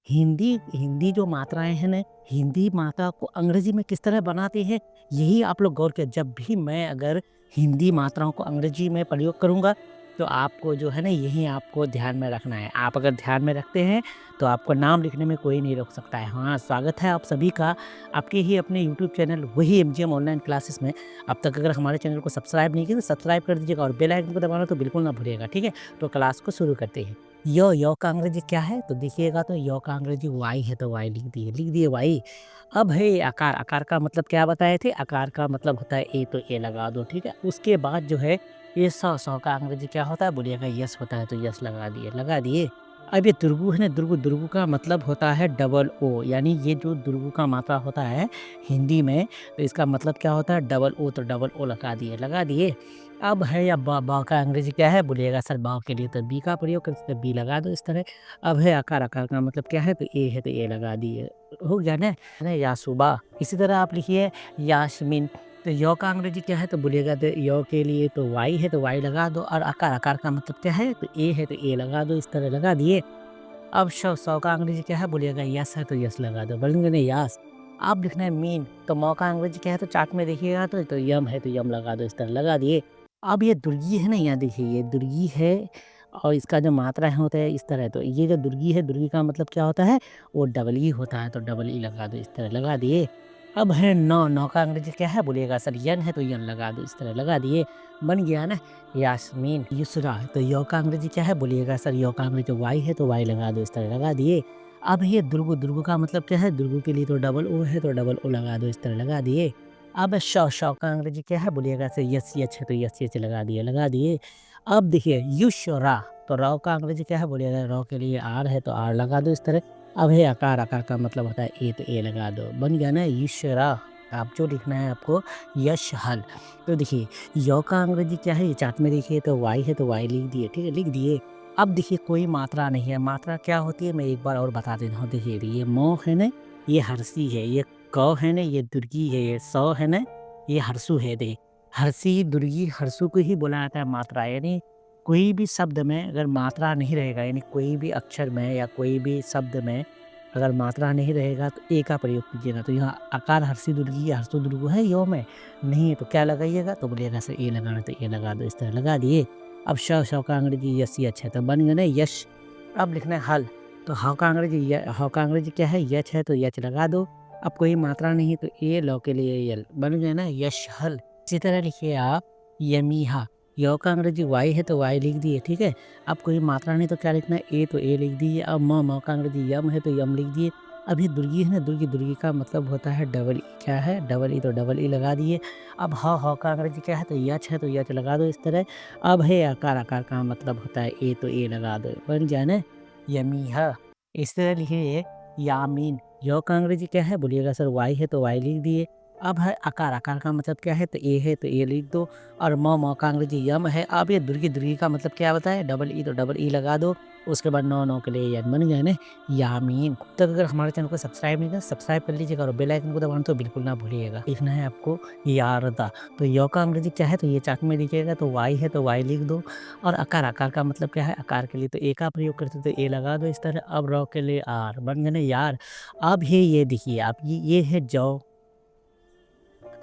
हिंदी हिंदी जो मात्राएँ हैं ना, हिंदी मात्रा को अंग्रेज़ी में किस तरह बनाते हैं, यही आप लोग गौर किया। जब भी मैं अगर हिंदी मात्राओं को अंग्रेज़ी में प्रयोग करूँगा, तो आपको जो है ना, यही आपको ध्यान में रखना है। आप अगर ध्यान में रखते हैं, तो आपको नाम लिखने में कोई नहीं रोक सकता है। हाँ, स्वागत है आप सभी का आपके ही अपने यूट्यूब चैनल वही एमजीएम ऑनलाइन क्लासेस में। अब तक अगर हमारे चैनल को सब्सक्राइब नहीं किया, तो सब्सक्राइब कर दीजिएगा और बेल आइकन को दबाना तो बिल्कुल ना भूलिएगा, ठीक है? तो क्लास को शुरू करते हैं। यो का अंग्रेजी क्या है? तो देखिएगा, तो यो का अंग्रेजी वाई है, तो वाई लिख दिए वाई। अब है आकार, आकार का मतलब क्या बताए थे? आकार का मतलब होता है ए, तो ए लगा दो, ठीक है? उसके बाद जो है ये सौ का अंग्रेजी क्या होता है? बोलिएगा यस होता है, तो यस लगा दिए। अब ये दुर्गु है ना, दुर्गु का मतलब होता है डबल ओ, यानी ये जो दुर्गु का मात्रा होता है हिंदी में, तो इसका मतलब क्या होता है? डबल ओ, तो डबल ओ लगा दिए। अब है या बा का अंग्रेजी क्या है? बोलिएगा सर बा के लिए तो बी का प्रयोग करते, तो बी लगा दो इस तरह। अब है आकार, आकार का मतलब क्या है? तो ए है, तो ए लगा दिए। हो गया ना? है ना? यासुबा। इसी तरह आप लिखिए यास्मीन। तो यो का अंग्रेजी क्या है? तो बोलिएगा, तो यो के लिए तो वाई है, तो वाई लगा दो। और आकार, आकार का मतलब क्या है? तो ए है, तो ए लगा दो, इस तरह लगा दिए। अब सौ का अंग्रेजी क्या है? बोलिएगा यस है, तो यस लगा दो। बोलेंगे ना यास। अब लिखना है मीन। तो मौ का अंग्रेजी क्या है? तो चार्ट में देखिएगा, तो यम है, तो यम लगा दो, इस तरह लगा दिए। अब ये दुर्गी है ना, यहाँ देखिए ये दुर्गी है, और इसका जो मात्रा है होता है इस तरह। तो ये जो दुर्गी है, दुर्गी का मतलब क्या होता है? वो डबल ई होता है, तो डबल ई लगा दो, इस तरह लगा दिए। अब है नौ का अंग्रेजी क्या है? बोलिएगा सर यन है, तो यन लगा दो, इस तरह लगा दिए। बन गया ना यास्मीन। युसरा। तो यो का अंग्रेजी क्या है? बोलिएगा सर यो का अंग्रेजी वाई है, तो वाई लगा दो, इस तरह लगा दिए। अब ये दुर्गु का मतलब क्या है? दुर्गु के लिए तो डबल ओ है, तो डबल ओ लगा दो, इस तरह लगा दिए। अब शौ का अंग्रेजी क्या है? बोलिएगा सर यस यच है, तो यस यच लगा दिए। अब देखिए युशरा। तो रौ का अंग्रेजी क्या है? बोलिएगा रौ के लिए आर है, तो आर लगा दो, इस तरह। अब है आकार, आकार का मतलब होता है ए, तो ए लगा दो। बन गया ना युशरा। आप जो लिखना है आपको यश हल। तो देखिए यो का अंग्रेजी क्या है? ये चार्ट में देखिए, तो वाई है, तो वाई लिख दिए, ठीक है? लिख दिए। अब देखिए कोई मात्रा नहीं है। मात्रा क्या होती है? मैं एक बार और बता देता हूँ। देखिए ये मो है ना, ये हर्षी है। ये कौ है ना, ये दुर्गी है। ये सौ है ना, ये हर्षु है। दे हर्षी, दुर्गी, हर्षु को ही बोला जाता है मात्रा। यानी कोई भी शब्द में अगर मात्रा नहीं रहेगा, यानी कोई भी अक्षर में या कोई भी शब्द में अगर मात्रा नहीं रहेगा, तो ए का प्रयोग कीजिएगा। तो यहाँ आकार हर्षी दुर्गी या हर्षु दुर्गु है यो में नहीं है, तो क्या लगाइएगा? तो बोलिएगा सर ए लगाना, तो ए लगा दो, इस तरह लगा दिए। अब शव का अंग्रेजी यस यच है, तो बन गया ना यश। अब लिखना है हल। तो हाउ का अंग्रेजी क्या है? यच है, तो यच लगा दो। अब कोई मात्रा नहीं, तो ए लौ के लिए यल। बन गया ना यश हल। इसी तरह लिखिए आप यमीहा। यो का अंग्रेजी वाई है, तो वाई लिख दिए, ठीक है? अब कोई मात्रा नहीं, तो क्या लिखना है? ए, तो ए लिख दिए। अब मौ का अंग्रेजी यम है, तो यम लिख दिए। अब ये दुर्गी है ना, दुर्गी का मतलब होता है डबल ई। क्या है? डबल ई, तो डबल ई लगा दिए। अब ह का अंग्रेजी क्या है? तो यच है, तो यच लगा दो, इस तरह। अब है आकार, आकार का मतलब होता है ए, तो ए लगा दो। बन गया ना यमीहा। इस तरह लिखिए यामीन। यो का अंग्रेजी क्या है? बोलिएगा सर वाई है, तो वाई लिख दिए। अब है आकार, आकार का मतलब क्या है? तो ए है, तो ए लिख दो। और मौ का अंग्रेजी यम है। अब ये दुर्गी का मतलब क्या बताए? डबल ई, तो डबल ई लगा दो। उसके बाद नौ के लिए यन। बन गया ना यामीन। अब तक अगर हमारे चैनल को सब्सक्राइब नहीं किया, सब्सक्राइब कर लीजिएगा और बेल आइकन को दबाना तो बिल्कुल ना भूलिएगा। लिखना है आपको यारदा। तो यो का अंग्रेजी क्या है? तो ये चार्ट में लिखिएगा, तो वाई है, तो वाई लिख दो। और आकार, आकार का मतलब क्या है? आकार के लिए तो ए का प्रयोग करते, तो ए लगा दो, इस तरह। अब रौ के लिए आर। बन गया ना यार। अब ये देखिए आप, ये है जौ।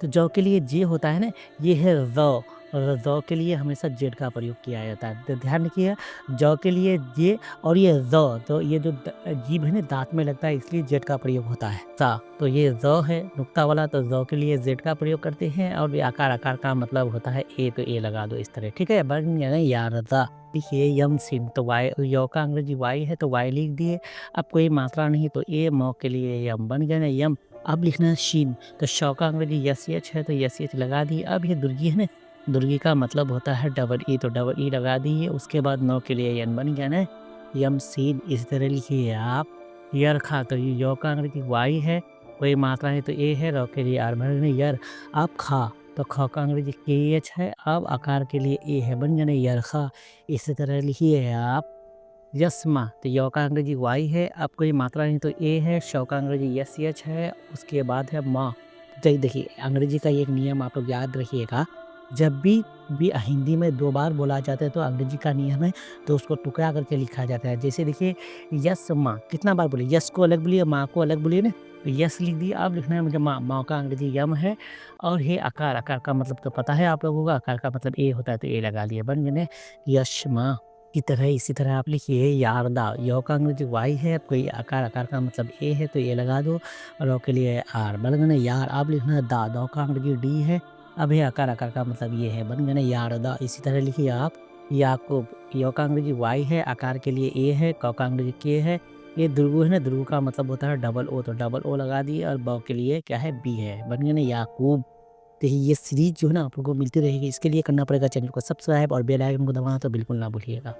तो जौ के लिए जे होता है ना, ये है ज़ौ। और ज़ौ के लिए हमेशा जेड का प्रयोग किया जाता है। तो ध्यान रखिए, जौ के लिए जे और ये ज़ौ, तो ये जो जीभ है ना दाँत में लगता है, इसलिए जेड का प्रयोग होता है। सा, तो ये ज़ौ है नुक्ता वाला, तो ज़ौ के लिए जेड का प्रयोग करते हैं। और ये आकार, आकार का मतलब होता है ए, तो ए लगा दो, इस तरह, ठीक है? बन गया ना यारदा। देखिए यम सिन। तो वाई, यो का अंग्रेजी वाई है, तो वाई लिख दिए। अब कोई मात्रा नहीं, तो ए मौ के लिए यम। बन गया ना यम। अब लिखना है शीन। तो शौ का अंग्रेजी यस यच है, तो यस यच लगा दिए। अब ये दुर्गी है ना, दुर्गी का मतलब होता है डबल ई, तो डबल ई लगा दिए। उसके बाद नौ के लिए यन। बन गया ना यम सीन। इस तरह लिखिए आप यरखा। तो ये यो का अंग्रेजी वाई है, कोई मात्रा नहीं, तो ए है। रौ के लिए आर। बन गया यर। अब खा। तो ख का अंग्रेजी के एच है। अब आकार के लिए ए है। बन गया ना यरखा। इसी तरह लिखिए आप यस्मा। तो यो का अंग्रेजी वाई है, अब कोई मात्रा नहीं, तो ए है। शौ का अंग्रेजी यस यच है, उसके बाद है माँ। तो देखिए अंग्रेजी का एक नियम आप लोग याद रखिएगा, जब भी हिंदी में 2 बार बोला जाता है तो अंग्रेजी का नियम है, तो उसको टुकड़ा करके लिखा जाता है। जैसे देखिए यस माँ, कितना बार बोले? यस को अलग बोलिए, माँ को अलग बोलिए ना। तो यस लिख दिया, अब लिखना है मुझे माँ, माँ का अंग्रेजी यम है और हे आकार, आकार का मतलब तो पता है आप लोगों को, आकार का मतलब ए होता है तो ए लगा लिए, बन गए ना यश माँ। की तरह इसी तरह आप लिखिए यारदा, यौ का अंग्रेजी वाई है, कोई आकार, आकार का मतलब ए है तो ए लगा दो और औ के लिए आर, बन गए ना यार। अब लिखना है दा, दौ का अंग्रेजी डी है, अब ये आकार, आकार का मतलब ये है, बन गए ना यारदा। इसी तरह लिखिए आप याकूब, यौ का अंग्रेजी वाई है, आकार के लिए ए है, कौ का अंग्रेजी के है, ये ध्रुव है ना, ध्रुव का मतलब होता है डबल ओ, तो डबल ओ लगा दिए और बौ के लिए क्या है बी है, बन गए ना याकूब। देखिए ये सीरीज जो है ना आप लोगों को मिलती रहेगी, इसके लिए करना पड़ेगा चैनल को सब्सक्राइब और बेल आइकन को दबाना तो बिल्कुल ना भूलिएगा।